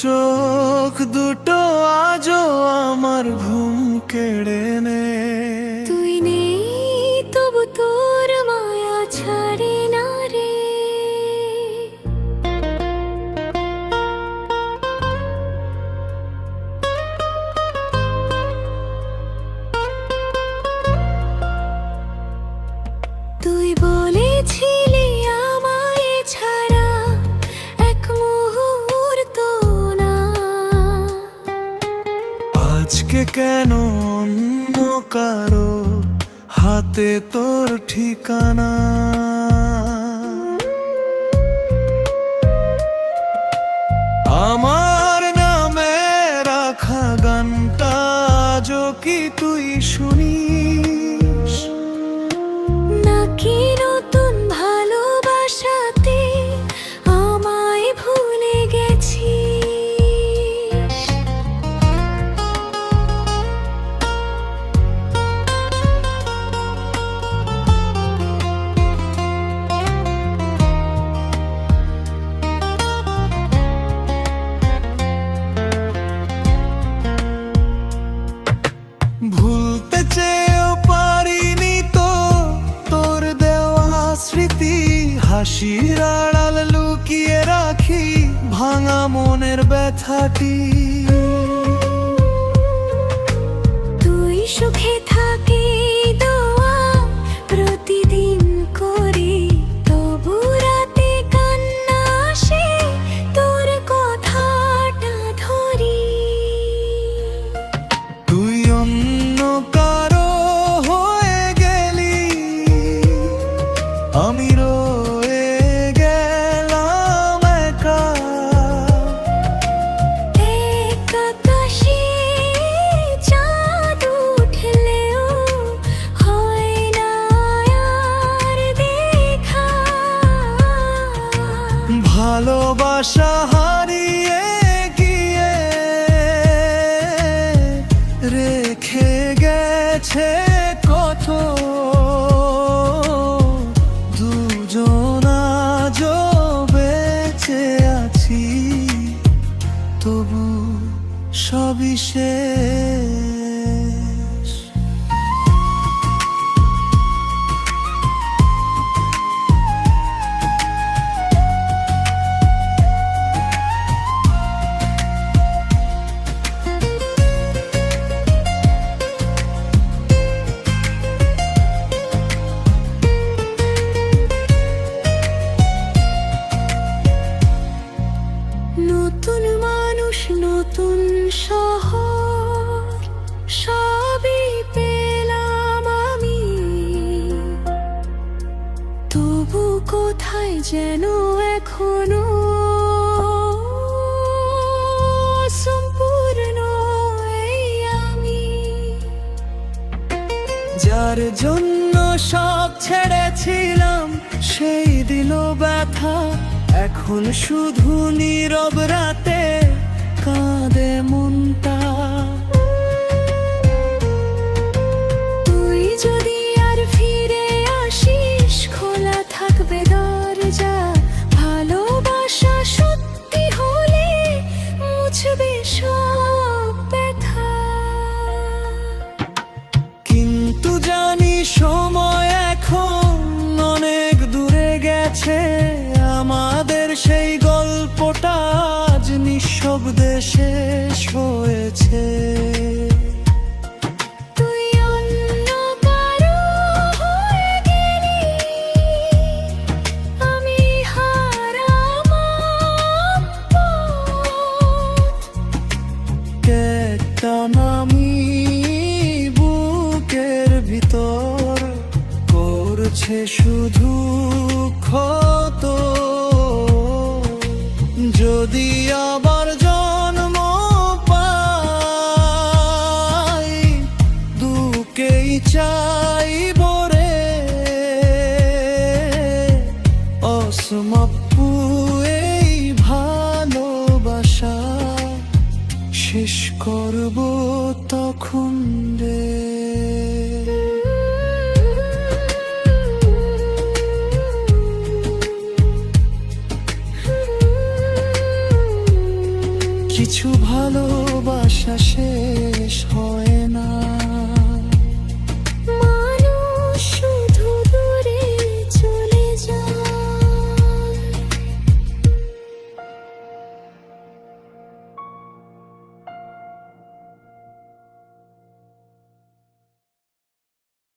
চোখ দুটো আজও আমার ঘুম কেড়ে নে। তুই নেই তবু তোর মায়া ছাড়ে না রে। তুই বলেছিলি আমায় ছাড়া এক মুহূর্ত না। আজকে কেন অন্য কারো হাতে তোর ঠিকানা? আমার নামে রাখা গানটা আজও কি তুই শুনিস? নাকি নতুন ভালোবাসাতে আমায় ভুলে গেছিস? ভুলতে চেয়েও পারিনি তো তোর দেওয়া স্মৃতি। হাসির আড়াল লুকিয়ে রাখি ভাঙা মনের ব্যথাটি। তুই সুখে থাকি দোয়া প্রতিদিন করি, তবু রাতে কান্না আসে তোর কথাটা ধরি। তুই অন্য কারো হয়ে গেলি, আমি রয়ে গেলাম একা। এক আকাশে চাঁদ উঠলেও হয় না আর দেখা। ভালোবাসা হারিয়ে গিয়ে রেখে গেছে কত, দুজন আজও বেঁচে আছি তবু সবই শেষ। নতুন মানুষ নতুন শহর সবই পেলাম আমি, তবু কোথায় যেন এখনো সম্পূর্ণ এই আমি। যার জন্য সব ছেড়েছিলাম সেই দিল ব্যথা। এখন শুধু নীরব রাতে কাঁদে মনটা। তুই যদি আর ফিরে আসিস খোলা থাকবে দরজা। ভালোবাসা সত্যি হলে মুছবে সব ব্যথা। কিন্তু জানি সময় এখন অনেক দূরে গেছে। আমাদের সেই গল্পটা আজ নিঃশব্দে শেষ হয়েছে। তুই অন্য কারো হয়ে গেলি, আমি হারাম পথ। একটা নামি বুকের ভিতর করছে শুধু ক্ষত। যদি আবার জন্ম পাই দুকেই চাইব রে। অসমাপ্ত এই ভালোবাসা শেষ করব তখন রে। কিছু ভালোবাসা শেষ